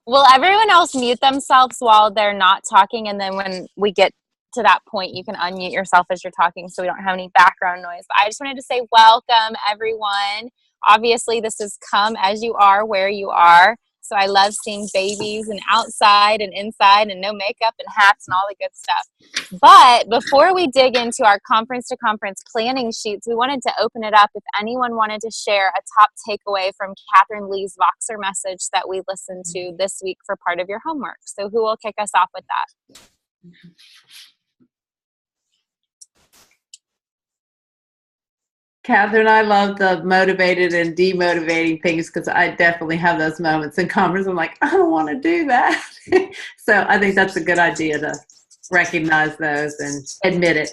Will everyone else mute themselves while they're not talking? And then when we get to that point, you can unmute yourself as you're talking so we don't have any background noise. But I just wanted to say welcome, everyone. Obviously, this is Come As You Are, Where You Are. So I love seeing babies and outside and inside and no makeup and hats and all the good stuff. But before we dig into our conference to conference planning sheets, we wanted to open it up if anyone wanted to share a top takeaway from Catherine Lee's Voxer message that we listened to this week for part of your homework. So who will kick us off with that? Catherine, I love the motivated and demotivating things because I definitely have those moments in conference. I'm like, I don't want to do that. So I think that's a good idea to recognize those and admit it.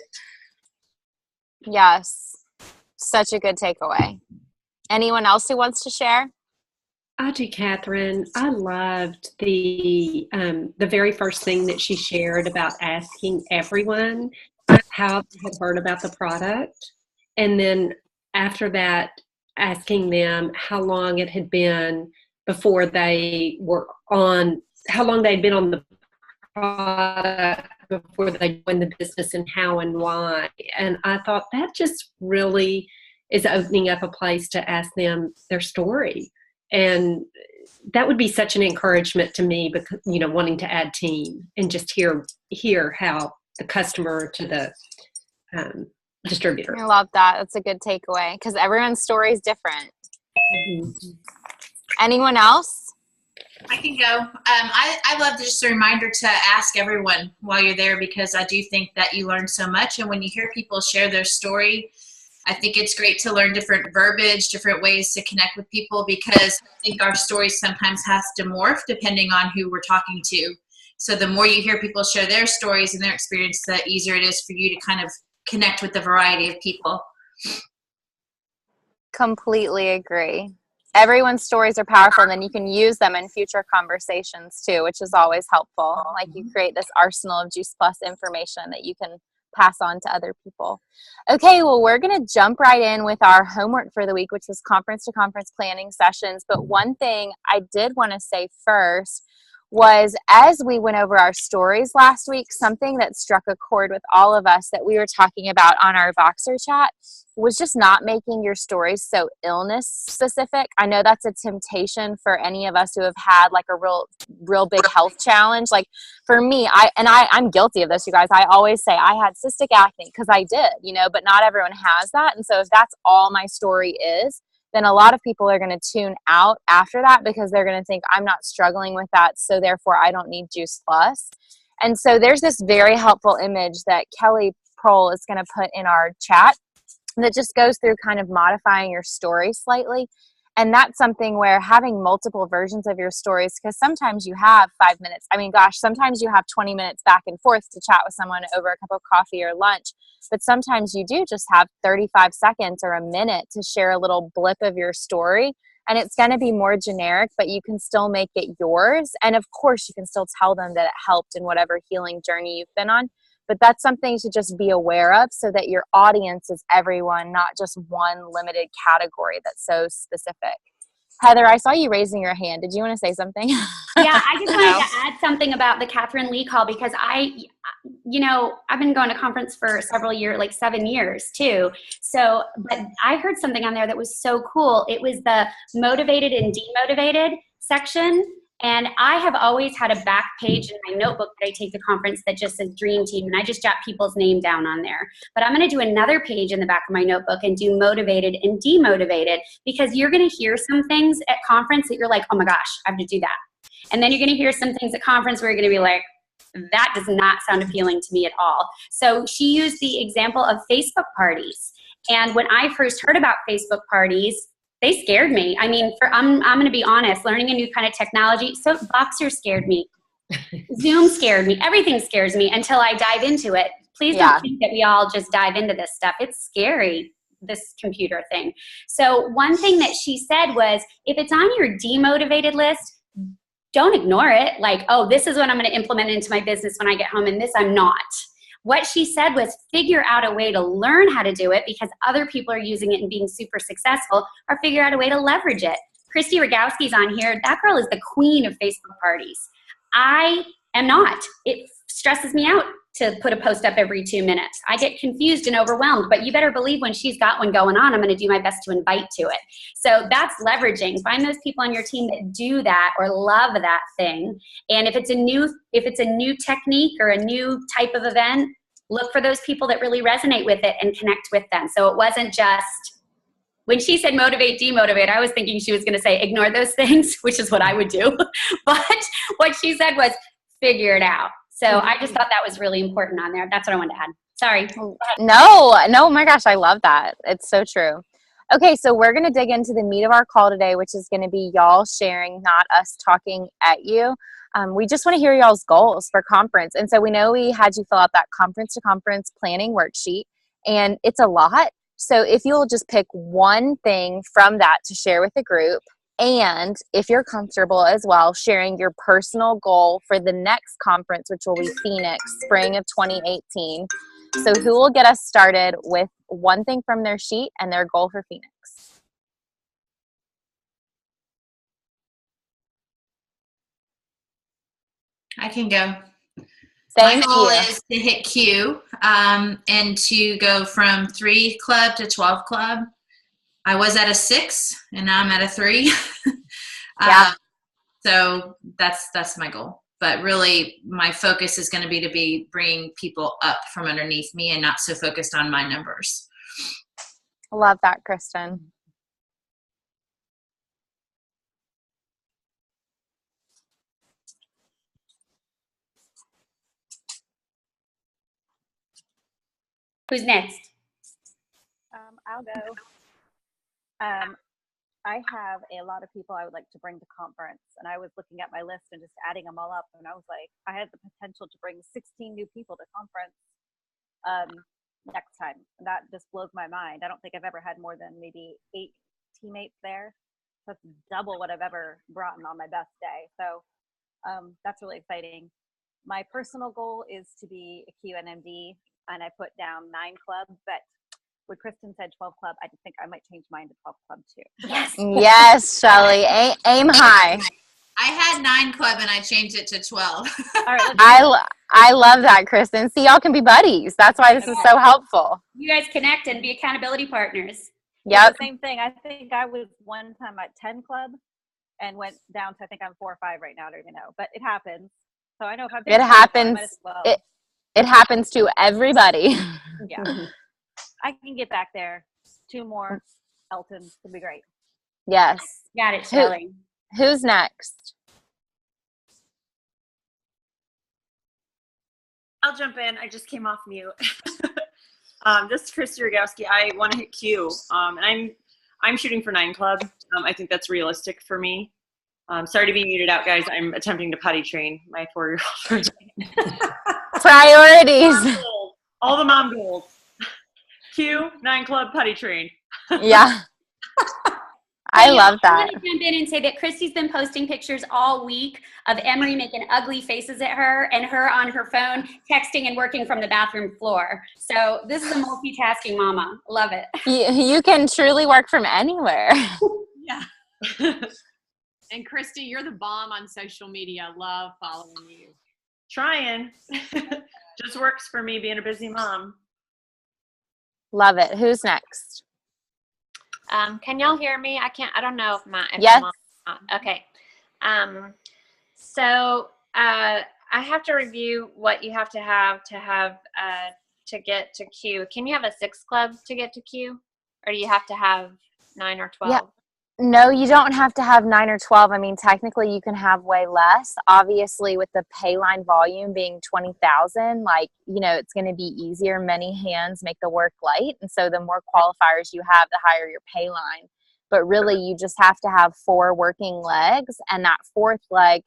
Yes, such a good takeaway. Anyone else who wants to share? I do, Catherine. I loved the very first thing that she shared about asking everyone how they had heard about the product. And then after that, asking them how long it had been before they were on, how long they'd been on the product before they joined the business and how and why. And I thought that just really is opening up a place to ask them their story. And that would be such an encouragement to me because, you know, wanting to add team and just hear how the customer to the distributor. I love that. That's a good takeaway because everyone's story is different. Mm-hmm. Anyone else? I can go. I love just a reminder to ask everyone while you're there because I do think that you learn so much. And when you hear people share their story, I think it's great to learn different verbiage, different ways to connect with people because I think our stories sometimes have to morph depending on who we're talking to. So the more you hear people share their stories and their experience, the easier it is for you to kind of connect with the variety of people. Completely agree. Everyone's stories are powerful, and then you can use them in future conversations too, which is always helpful. Like you create this arsenal of Juice Plus information that you can pass on to other people. Okay, well, we're going to jump right in with our homework for the week, which was conference to conference planning sessions. But one thing I did want to say first was as we went over our stories last week, something that struck a chord with all of us that we were talking about on our Voxer chat was just not making your stories so illness specific. I know that's a temptation for any of us who have had like a real big health challenge. Like for me, I'm guilty of this, you guys. I always say I had cystic acne because I did, you know, but not everyone has that. And so if that's all my story is, then a lot of people are going to tune out after that because they're going to think I'm not struggling with that, so therefore I don't need Juice Plus. And so there's this very helpful image that Kelly Prohl is going to put in our chat that just goes through kind of modifying your story slightly. And that's something where having multiple versions of your stories, because sometimes you have 5 minutes. I mean, gosh, sometimes you have 20 minutes back and forth to chat with someone over a cup of coffee or lunch. But sometimes you do just have 35 seconds or a minute to share a little blip of your story. And it's going to be more generic, but you can still make it yours. And of course, you can still tell them that it helped in whatever healing journey you've been on. But that's something to just be aware of so that your audience is everyone, not just one limited category that's so specific. Heather, I saw you raising your hand. Did you want to say something? Yeah, I just wanted to add something about the Catherine Lee call because I've been going to conference for several years, like 7 years too. So, but I heard something on there that was so cool. It was the motivated and demotivated section. And I have always had a back page in my notebook that I take to conference that just says Dream Team, and I just jot people's name down on there. But I'm going to do another page in the back of my notebook and do motivated and demotivated because you're going to hear some things at conference that you're like, oh my gosh, I have to do that. And then you're going to hear some things at conference where you're going to be like, that does not sound appealing to me at all. So she used the example of Facebook parties. And when I first heard about Facebook parties, they scared me. I mean, I'm going to be honest, learning a new kind of technology. So Voxer scared me. Zoom scared me. Everything scares me until I dive into it. Please don't think that we all just dive into this stuff. It's scary, this computer thing. So one thing that she said was, if it's on your demotivated list, don't ignore it. Like, oh, this is what I'm going to implement into my business when I get home, and this I'm not. What she said was figure out a way to learn how to do it because other people are using it and being super successful, or figure out a way to leverage it. Christy Rogowski's on here. That girl is the queen of Facebook parties. I am not. It stresses me out to put a post up every 2 minutes. I get confused and overwhelmed, but you better believe when she's got one going on, I'm going to do my best to invite to it. So that's leveraging. Find those people on your team that do that or love that thing. And if it's a new technique or a new type of event, look for those people that really resonate with it and connect with them. So it wasn't just, when she said motivate, demotivate, I was thinking she was going to say ignore those things, which is what I would do. But what she said was figure it out. So I just thought that was really important on there. That's what I wanted to add. Sorry. No, my gosh, I love that. It's so true. Okay, so we're going to dig into the meat of our call today, which is going to be y'all sharing, not us talking at you. We just want to hear y'all's goals for conference. And so we know we had you fill out that conference to conference planning worksheet, and it's a lot. So if you'll just pick one thing from that to share with the group, and if you're comfortable as well, sharing your personal goal for the next conference, which will be Phoenix, spring of 2018. So who will get us started with one thing from their sheet and their goal for Phoenix? I can go. Thank My goal you. is to hit Q and to go from 3 club to 12 club. I was at a 6 and now I'm at a 3. Yeah. So that's my goal. But really, my focus is going to be bringing people up from underneath me and not so focused on my numbers. Love that, Kristen. Who's next? I'll go. I have a lot of people I would like to bring to conference, and I was looking at my list and just adding them all up, and I was like, I had the potential to bring 16 new people to conference next time. And that just blows my mind. I don't think I've ever had more than maybe 8 teammates there. That's double what I've ever brought on my best day. So that's really exciting. My personal goal is to be a QNMD, and I put down 9 club, but when Kristen said 12 club, I think I might change mine to 12 club too. Yes, Shelly. Aim high. I had 9 club and I changed it to 12. All right, I love that, Kristen. See, y'all can be buddies. That's why this is so helpful. You guys connect and be accountability partners. Yep. The same thing. I think I was one time at 10 club and went down to, I think I'm 4 or 5 right now. I don't even know, but it happens. So I know if I'm It happens. It happens to everybody. Yeah. I can get back there. 2 more Elton would be great. Yes. Got it, Shelly. Who's next? I'll jump in. I just came off mute. This is Christy Rogowski. I want to hit Q, and I'm shooting for 9 club. I think that's realistic for me. Sorry to be muted out, guys. I'm attempting to potty train my 4-year-old. Priorities. All the mom goals. Q, 9 club, potty train. Yeah. I love that. I'm going to jump in and say that Christy's been posting pictures all week of Emery making ugly faces at her and her on her phone texting and working from the bathroom floor. So this is a multitasking mama. Love it. You can truly work from anywhere. Yeah. And Christy, you're the bomb on social media. Love following you. Trying. Just works for me being a busy mom. Love it. Who's next? Can y'all hear me? I don't know if yes. I'm on. Okay. So I have to review what you have to get to Q. Can you have a 6 club to get to Q? Or do you have to have 9 or 12? Yeah. No, you don't have to have 9 or 12. I mean, technically you can have way less. Obviously, with the pay line volume being 20,000, it's going to be easier. Many hands make the work light. And so the more qualifiers you have, the higher your pay line. But really, you just have to have 4 working legs. And that 4th leg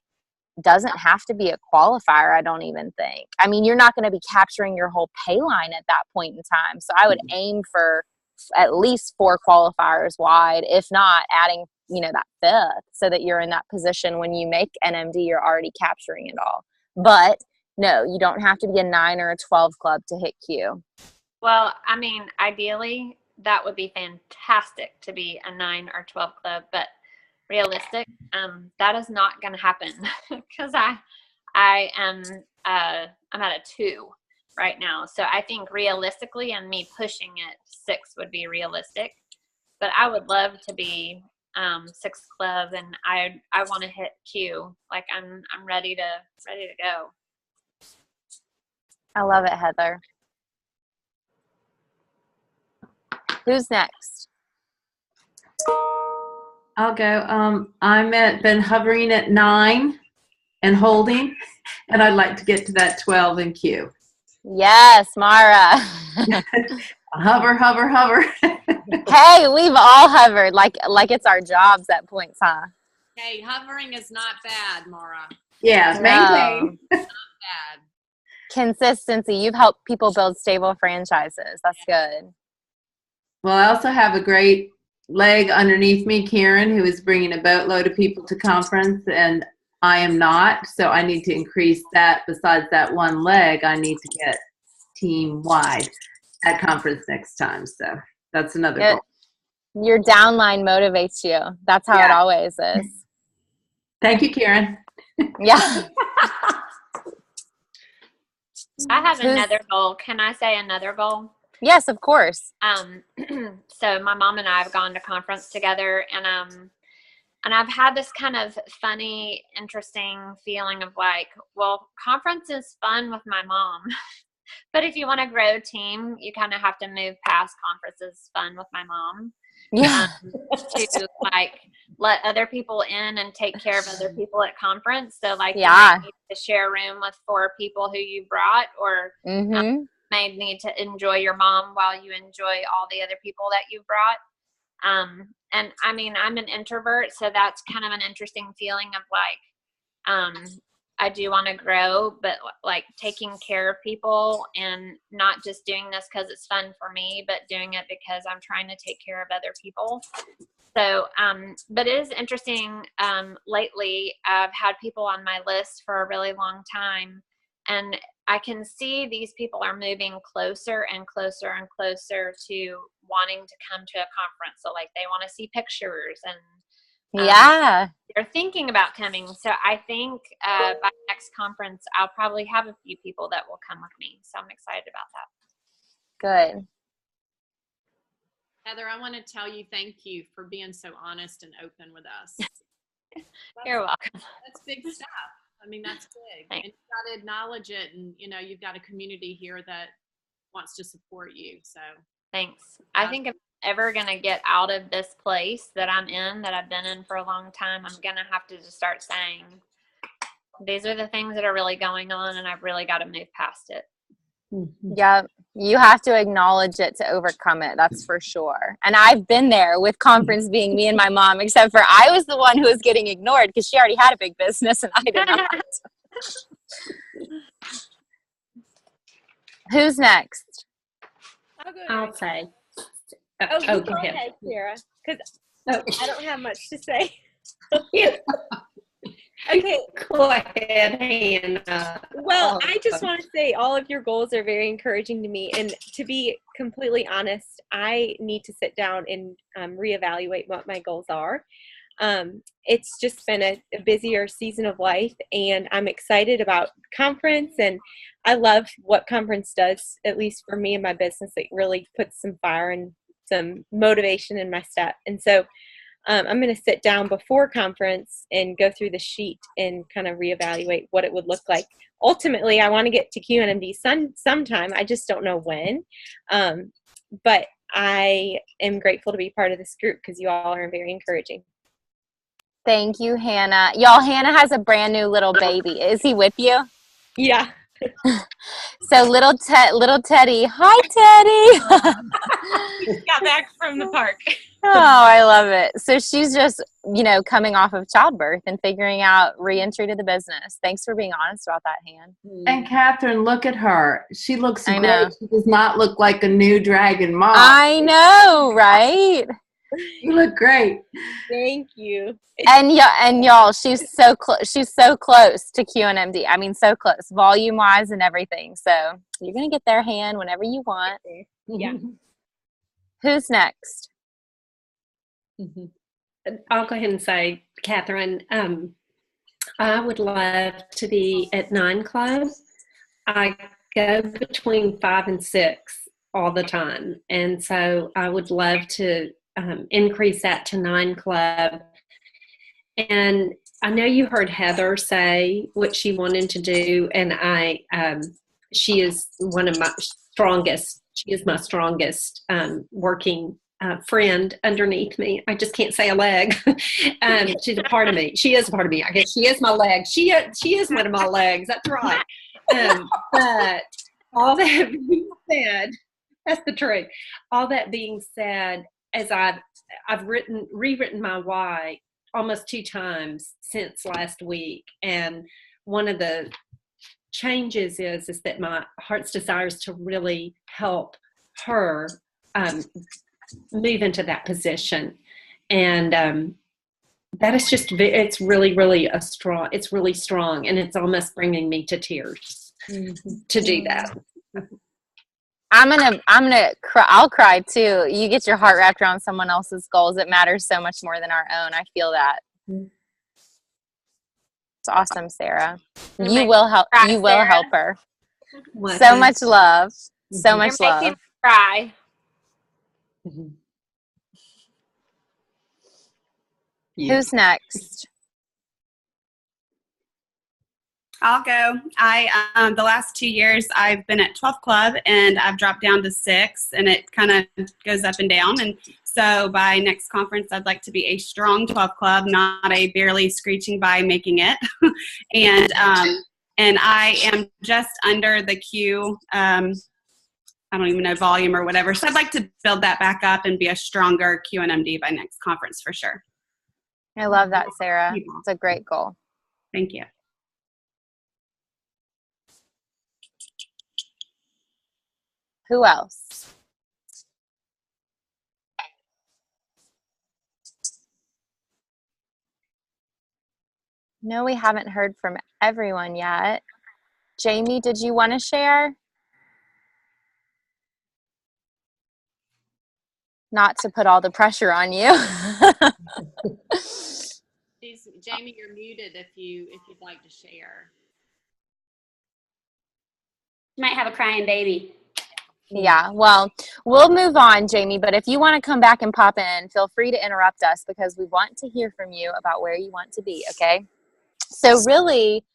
doesn't have to be a qualifier, I don't even think. I mean, you're not going to be capturing your whole pay line at that point in time. So I would aim for at least 4 qualifiers wide, if not adding, that 5th, so that you're in that position when you make NMD, you're already capturing it all. But no, you don't have to be a 9 or a 12 club to hit Q. Well, I mean, ideally, that would be fantastic to be a 9 or 12 club, but realistic. That is not going to happen because I'm at a 2 right now. So I think realistically, and me pushing it, 6 would be realistic. But I would love to be 6th club, and I want to hit Q. Like I'm ready to go. I love it, Heather. Who's next? I'll go. Been hovering at 9 and holding, and I'd like to get to that 12 in Q. Yes, Mara. Hover, hover, hover. Hey, we've all hovered like it's our jobs at points, huh? Hey, hovering is not bad, Mara. Yeah, maintain. Not bad. Consistency. You've helped people build stable franchises. That's good. Well, I also have a great leg underneath me, Karen, who is bringing a boatload of people to conference, and I am not. So I need to increase that. Besides that one leg, I need to get team-wide at conference next time. So that's another goal. Your downline motivates you. That's how it always is. Thank you, Karen. Yeah. I have another goal. Can I say another goal? Yes, of course. So my mom and I have gone to conference together, and I've had this kind of funny, interesting feeling of like, well, conference is fun with my mom. But if you want to grow a team, you kind of have to move past conferences fun with my mom. Yeah. To like let other people in and take care of other people at conference. So like you Yeah. may need to share a room with 4 people who you brought, or may need to enjoy your mom while you enjoy all the other people that you brought. And I mean, I'm an introvert, so that's kind of an interesting feeling of like, I do want to grow, but like taking care of people and not just doing this because it's fun for me, but doing it because I'm trying to take care of other people. So, but it is interesting. Lately, I've had people on my list for a really long time, and I can see these people are moving closer and closer and closer to wanting to come to a conference. So like they want to see pictures, and they're thinking about coming. So I think by next conference, I'll probably have a few people that will come with me. So I'm excited about that. Good. Heather, I want to tell you thank you for being so honest and open with us. You're welcome. That's big stuff. I mean, that's big. Thanks. And you've got to acknowledge it, and you know, you've got a community here that wants to support you. So thanks. I think if I'm ever going to get out of this place that I'm in, that I've been in for a long time, I'm going to have to just start saying, these are the things that are really going on, and I've really got to move past it. Yeah, you have to acknowledge it to overcome it. That's for sure. And I've been there with conference being me and my mom, except for I was the one who was getting ignored because she already had a big business and I did not. Who's next? I'll say. Go ahead, Sarah, because I don't have much to say. Okay. Go ahead, Hannah. Well, I just want to say all of your goals are very encouraging to me. And to be completely honest, I need to sit down and reevaluate what my goals are. It's just been a busier season of life, and I'm excited about conference, and I love what conference does, at least for me and my business. It really puts some fire and some motivation in my step. And so I'm going to sit down before conference and go through the sheet and kind of reevaluate what it would look like. Ultimately, I want to get to QNMD sometime. I just don't know when. But I am grateful to be part of this group because you all are very encouraging. Thank you, Hannah. Y'all, Hannah has a brand new little baby. Is he with you? Yeah. So little Teddy. Hi, Teddy. Just got back from the park. Oh, I love it. So she's just, coming off of childbirth and figuring out re-entry to the business. Thanks for being honest about that, Han. And Catherine, look at her. She looks I great. know. She does not look like a new dragon mom. I know, right? You look great. Thank you. And y'all, she's so close to QNMD. I mean, so close, volume wise and everything. So you're gonna get their hand whenever you want. Yeah. Who's next? I'll go ahead and say, Catherine, I would love to be at 9 Club. I go between 5 and 6 all the time. And so I would love to increase that to 9 Club. And I know you heard Heather say what she wanted to do, and she is one of my strongest. She is my strongest working friend underneath me. I just can't say a leg. She's a part of me. She is a part of me. I guess she is my leg. She is one of my legs. That's right. But all that being said, that's the truth. All that being said, as I've rewritten my why almost 2 times since last week, and one of the changes is that my heart's desire is to really help her move into that position, and that is just, it's really strong, and it's almost bringing me to tears to do that. I'll cry too. You get your heart wrapped around someone else's goals. It matters so much more than our own. I feel that. It's awesome, Sarah. You will help her. So much love. So much love. You're making me cry. Who's next? I'll go. The last 2 years I've been at 12 Club, and I've dropped down to 6, and it kind of goes up and down. And so by next conference, I'd like to be a strong 12 Club, not a barely screeching by making it. And I am just under the Q. I don't even know, volume or whatever. So I'd like to build that back up and be a stronger QNMD by next conference for sure. I love that, Sarah. It's a great goal. Thank you. Who else? No, we haven't heard from everyone yet. Jamie, did you want to share? Not to put all the pressure on you. Jamie, you're muted if you'd like to share. You might have a crying baby. Yeah, well, we'll move on, Jamie, but if you want to come back and pop in, feel free to interrupt us because we want to hear from you about where you want to be, okay? So really,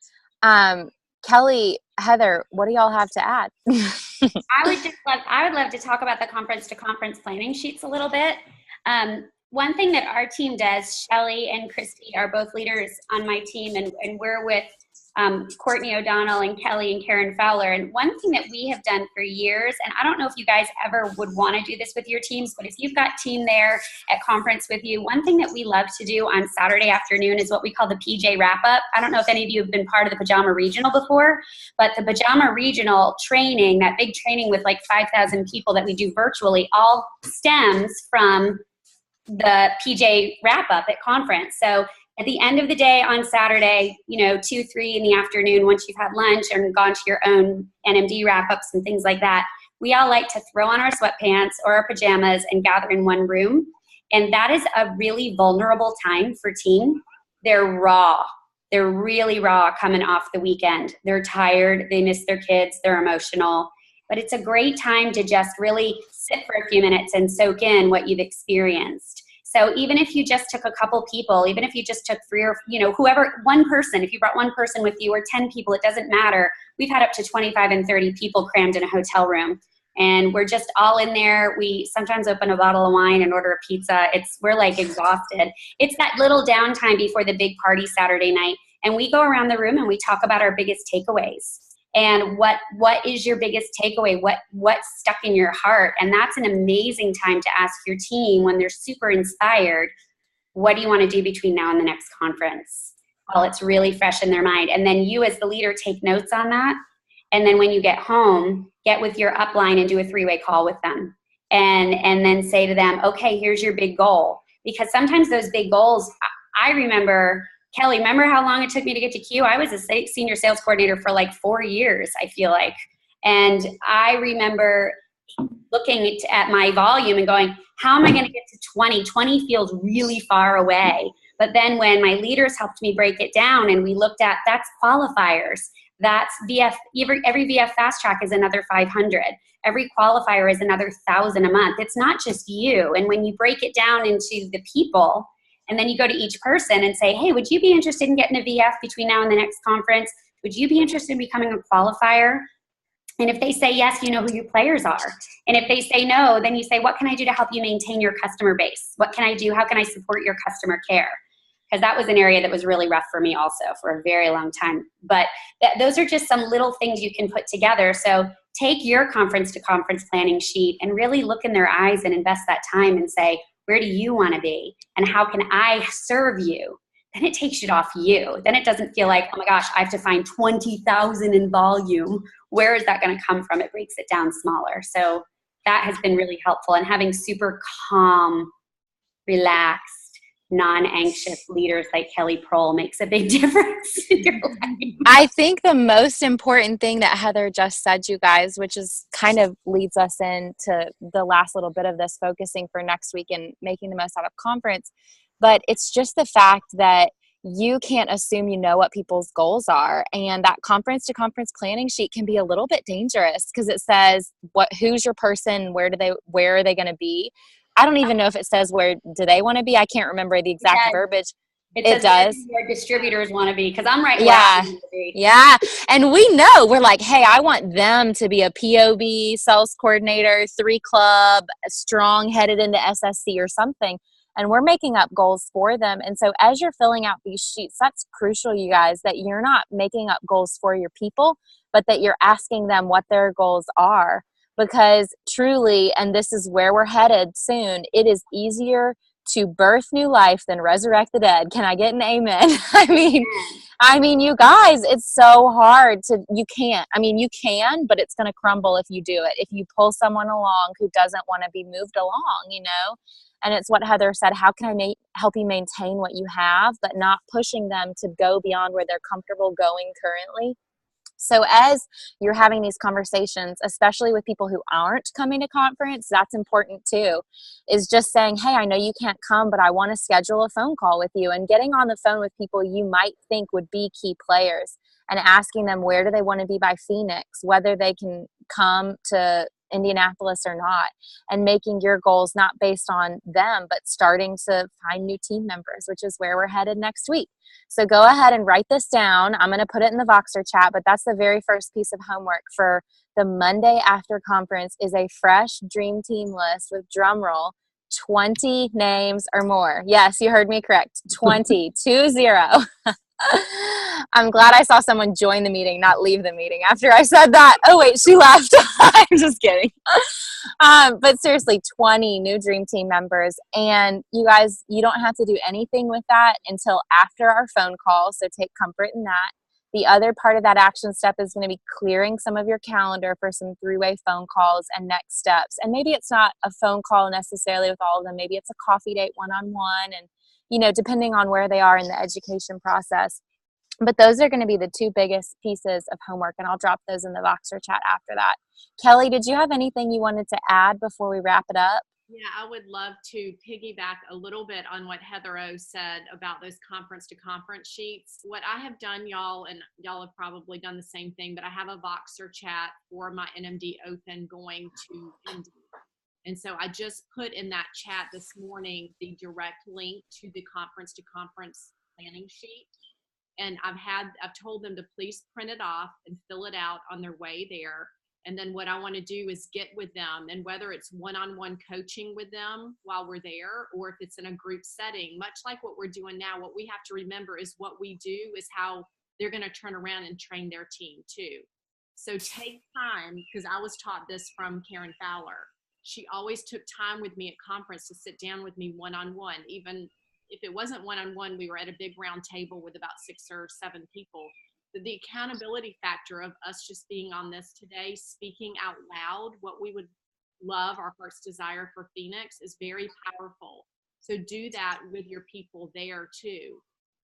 Kelly, Heather, what do y'all have to add? I would love to talk about the conference to conference planning sheets a little bit. One thing that our team does, Shelly and Christy are both leaders on my team, and we're with Courtney O'Donnell and Kelly and Karen Fowler. And one thing that we have done for years, and I don't know if you guys ever would want to do this with your teams, but if you've got team there at conference with you, one thing that we love to do on Saturday afternoon is what we call the PJ wrap-up. I don't know if any of you have been part of the Pajama Regional before, but the Pajama Regional training, that big training with like 5,000 people that we do virtually, all stems from the PJ wrap-up at conference. So at the end of the day on Saturday, 2, 3 in the afternoon, once you've had lunch and gone to your own NMD wrap-ups and things like that, we all like to throw on our sweatpants or our pajamas and gather in one room. And that is a really vulnerable time for team. They're raw. They're really raw coming off the weekend. They're tired. They miss their kids. They're emotional. But it's a great time to just really sit for a few minutes and soak in what you've experienced. So even if you just took a couple people, even if you just took 3 or, whoever, one person, if you brought one person with you or 10 people, it doesn't matter. We've had up to 25 and 30 people crammed in a hotel room. And we're just all in there. We sometimes open a bottle of wine and order a pizza. We're like exhausted. It's that little downtime before the big party Saturday night. And we go around the room and we talk about our biggest takeaways. And what is your biggest takeaway? What's stuck in your heart? And that's an amazing time to ask your team when they're super inspired, what do you want to do between now and the next conference? Well, it's really fresh in their mind. And then you as the leader take notes on that. And then when you get home, get with your upline and do a 3-way call with them. And then say to them, okay, here's your big goal. Because sometimes those big goals, I remember, Kelly, remember how long it took me to get to Q? I was a senior sales coordinator for like 4 years, I feel like. And I remember looking at my volume and going, how am I going to get to 20? 20 feels really far away. But then when my leaders helped me break it down and we looked at, that's qualifiers. That's VF, every VF Fast Track is another 500. Every qualifier is another 1,000 a month. It's not just you. And when you break it down into the people, and then you go to each person and say, hey, would you be interested in getting a VF between now and the next conference? Would you be interested in becoming a qualifier? And if they say yes, you know who your players are. And if they say no, then you say, what can I do to help you maintain your customer base? What can I do? How can I support your customer care? Because that was an area that was really rough for me also for a very long time. But those are just some little things you can put together. So take your conference to conference planning sheet and really look in their eyes and invest that time and say, where do you want to be? And how can I serve you? Then it takes it off you. Then it doesn't feel like, oh my gosh, I have to find 20,000 in volume. Where is that going to come from? It breaks it down smaller. So that has been really helpful. And having super calm, relaxed, non-anxious leaders like Kelly Prohl makes a big difference in your life. I think the most important thing that Heather just said, you guys, which is kind of leads us into the last little bit of this, focusing for next week and making the most out of conference. But it's just the fact that you can't assume you know what people's goals are. And that conference to conference planning sheet can be a little bit dangerous because it says who's your person, where are they going to be? I don't even know if it says where do they want to be. I can't remember the exact verbiage. It does. Where distributors want to be, because I'm right where yeah. I want to be. Yeah. And we know, we're like, hey, I want them to be a POB, sales coordinator, 3 club, strong, headed into SSC or something. And we're making up goals for them. And so as you're filling out these sheets, that's crucial, you guys, that you're not making up goals for your people, but that you're asking them what their goals are. Because truly, and this is where we're headed soon, it is easier to birth new life than resurrect the dead. Can I get an amen? I mean, you guys, it's so hard you can, but it's going to crumble if you do it. If you pull someone along who doesn't want to be moved along, and it's what Heather said, how can I help you maintain what you have, but not pushing them to go beyond where they're comfortable going currently. So as you're having these conversations, especially with people who aren't coming to conference, that's important too, is just saying, hey, I know you can't come, but I want to schedule a phone call with you, and getting on the phone with people you might think would be key players and asking them where do they want to be by Phoenix, whether they can come to Indianapolis or not, and making your goals not based on them, but starting to find new team members, which is where we're headed next week. So go ahead and write this down. I'm going to put it in the Voxer chat, but that's the very first piece of homework for the Monday after conference is a fresh dream team list with, drum roll, 20 names or more. Yes, you heard me correct. 20. I'm glad I saw someone join the meeting, not leave the meeting after I said that. Oh, wait, she left. I'm just kidding. But seriously, 20 new Dream Team members. And you guys, you don't have to do anything with that until after our phone call. So take comfort in that. The other part of that action step is going to be clearing some of your calendar for some 3-way phone calls and next steps. And maybe it's not a phone call necessarily with all of them. Maybe it's a coffee date one-on-one, and depending on where they are in the education process. But those are going to be the 2 biggest pieces of homework, and I'll drop those in the Voxer chat after that. Kelly, did you have anything you wanted to add before we wrap it up? Yeah, I would love to piggyback a little bit on what Heather O said about those conference to conference sheets. What I have done, y'all, and y'all have probably done the same thing, but I have a Voxer chat for my NMD Open going to Indy. And so I just put in that chat this morning the direct link to the conference to conference planning sheet. And I've told them to please print it off and fill it out on their way there. And then what I want to do is get with them, and whether it's one-on-one coaching with them while we're there, or if it's in a group setting, much like what we're doing now, what we have to remember is what we do is how they're going to turn around and train their team too. So take time, because I was taught this from Karen Fowler. She always took time with me at conference to sit down with me one-on-one. Even if it wasn't one-on-one, we were at a big round table with about 6 or 7 people. The accountability factor of us just being on this today, speaking out loud what we would love, our heart's desire for Phoenix, is very powerful. So do that with your people there too.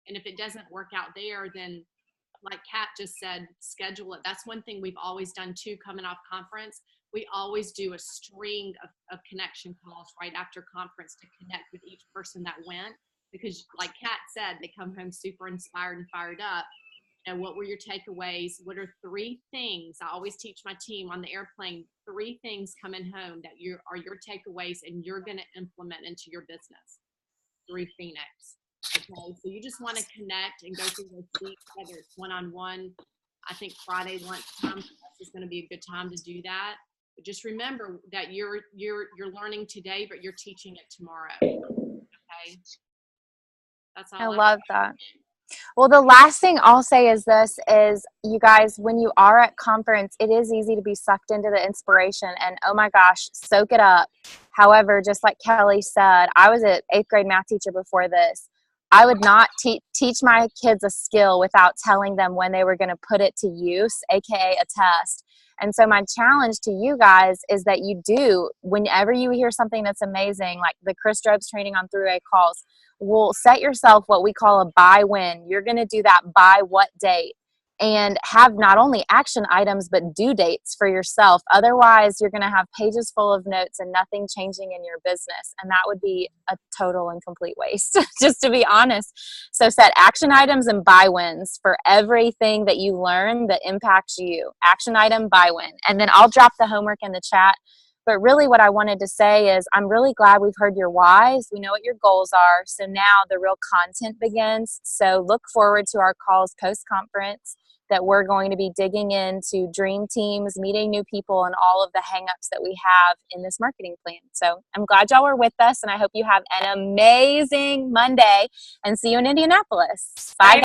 And if it doesn't work out there, then like Kat just said, schedule it. That's one thing we've always done too, coming off conference. we always do a string of connection calls right after conference to connect with each person that went, because like Kat said, they come home super inspired and fired up. And what were your takeaways? What are 3 things? I always teach my team on the airplane, 3 things coming home that are your takeaways and you're going to implement into your business. 3 Phoenix. Okay, so you just want to connect and go through those weeks, whether it's one-on-one. I think Friday lunchtime is going to be a good time to do that. But just remember that you're learning today, but you're teaching it tomorrow. Okay, that's all. I love that. Well, the last thing I'll say is this, is you guys, when you are at conference, it is easy to be sucked into the inspiration and, oh my gosh, soak it up. However, just like Kelly said, I was an 8th grade math teacher before this. I would not teach my kids a skill without telling them when they were going to put it to use, aka a test. And so my challenge to you guys is that you do, whenever you hear something that's amazing, like the Chris Drobes training on throughway calls, will set yourself what we call a buy when. You're going to do that by what date, and have not only action items but due dates for yourself. Otherwise, you're going to have pages full of notes and nothing changing in your business, and that would be a total and complete waste, just to be honest. So set action items and buy wins for everything that you learn that impacts you. Action item, buy win. And then I'll drop the homework in the chat. But really what I wanted to say is I'm really glad we've heard your whys. We know what your goals are. So now the real content begins. So look forward to our calls post-conference, that we're going to be digging into dream teams, meeting new people, and all of the hangups that we have in this marketing plan. So I'm glad y'all were with us, and I hope you have an amazing Monday, and see you in Indianapolis. Bye.